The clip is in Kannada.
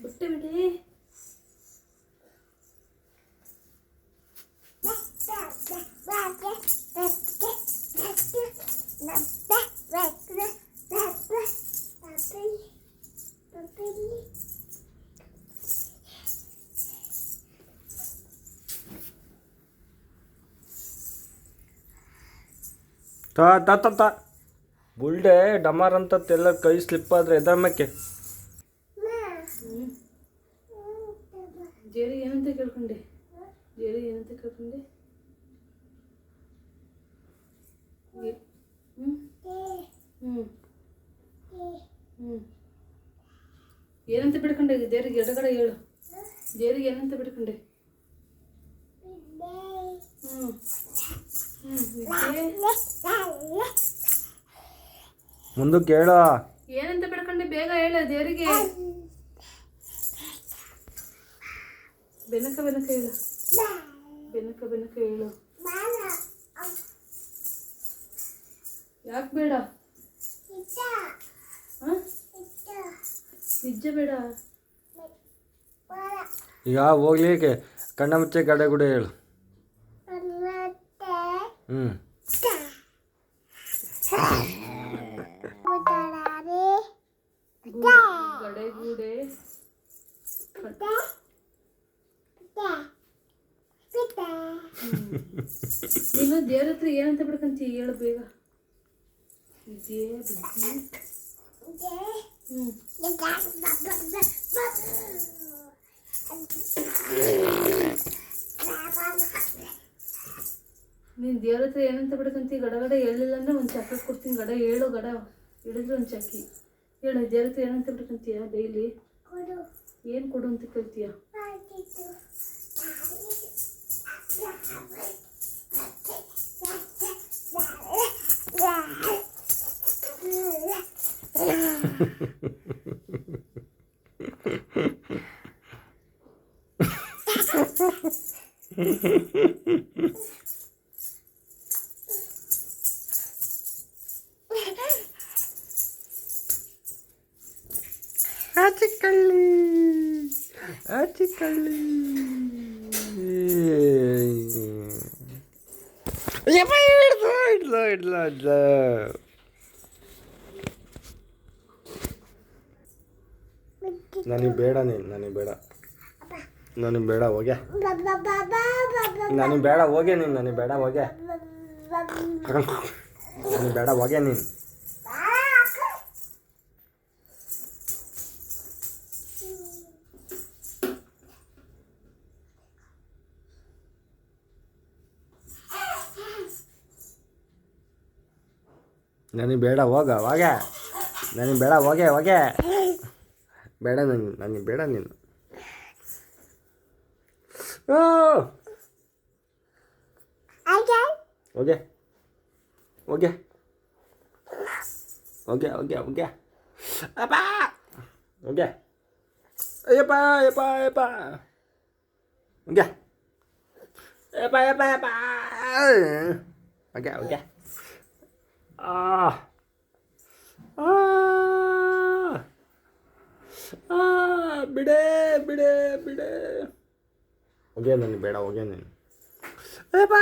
ಬಿಟ್ಟೆ ಬಿಡಿ. ತಾ ತಾ ತಾ ತಾ ಬುಲ್ಡೆ ಡಮಾರ್ ಅಂತ ಎಲ್ಲ ಕೈ ಸ್ಲಿಪ್ ಆದರೆ ಎದಮ್ಮಕ್ಕೆ ಜೇರಿ ಏನಂತ ಕೇಳ್ಕೊಂಡೆ? ಜೇರಿ ಏನಂತ ಕೇಳ್ಕೊಂಡೆ? ಹ್ಞೂ ಹ್ಞೂ ಹ್ಞೂ ಏನಂತ ಬಿಡ್ಕೊಂಡೆ? ದೇವ್ರಿಗೆ ಎಡಗಡೆ ಹೇಳು. ದೇವ್ರಿಗೆ ಏನಂತ ಬಿಡ್ಕೊಂಡೆ? ಹ್ಞೂ ಮುಂದಕ್ಕೆ ಹೇಳ. ಏನಂತ ಬಿಡ್ಕೊಂಡೆ? ಬೇಗ ಹೇಳು ದೇವರಿಗೆ. ಬೆನಕ ಬೆನಕ ಹೇಳು. ಬೆನಕ ಬೆನಕ ಹೇಳು. ಯಾಕೆ ಬೇಡ? ನಿಜ ಬೇಡ. ಈಗ ಹೋಗ್ಲಿಕ್ಕೆ ಕಣ್ಣ ಮುಚ್ಚೆ ಗಡೆ ಗುಡೆ ಹೇಳು. ಹ್ಞೂ ಗಡೆಗೂಡೆ ನೀನು ದೇವ್ರ ಹತ್ರ ಏನಂತ ಬಿಡ್ಕಂತೀಯ? ಹೇಳು ಬೇಗ. ನೀನು ದೇವ್ರ ಹತ್ರ ಏನಂತ ಬಿಡ್ಕಂತೀಯ? ಗಡಗಡೆ ಹೇಳಿಲ್ಲ ಅಂದ್ರೆ ಒಂದು ಚಾಕ್ಲೇಟ್ ಕೊಡ್ತೀನಿ. ಗಡ ಹೇಳು. ಗಡ ಹಿಡಿದ್ರೆ ಒಂದು ಚಾಕಿ ಹೇಳು. ದೇವ್ರ ಹತ್ರ ಏನಂತ ಬಿಡ್ಕಂತೀಯ ಡೈಲಿ? ಏನು ಕೊಡು ಅಂತ ಕೇಳ್ತೀಯ? ಆಚಿಕಳ್ಳಿ ಆಚಿಕಳ್ಳಿ ಇಡ್ಲ ನನಗೆ ಬೇಡ. ನನಗೆ ಬೇಡ ಹೋಗ್ಯ. ನನಗೆ ಬೇಡ ಹೋಗ್ಯ ನೀನು. ನನಗೆ ಬೇಡ ಹೋಗ್ಯ. ನನಗೆ ಬೇಡ ಹೋಗ್ಯ ನೀನು. ನನಗೆ ಬೇಡ ಹೋಗ ಹೋಗ್ಯ. ನನಗೆ ಬೇಡ ಹೋಗ್ಯ ಬೇಡ ನನಗೆ ಬೇಡ ನೀನು. ಹೋಗ್ಯ ಅಪ್ಪ ಹೋಗ್ಯ. ಅಯ್ಯಪ್ಪ ಹೋಗ್ಯ. ಹೋಗ್ಯ ಬಿಡೆ ಹೋಗ್ಯ. ನನಗೆ ಬೇಡ ಹೋಗ್ಯ ನೀನು. ಏಪ್ಪ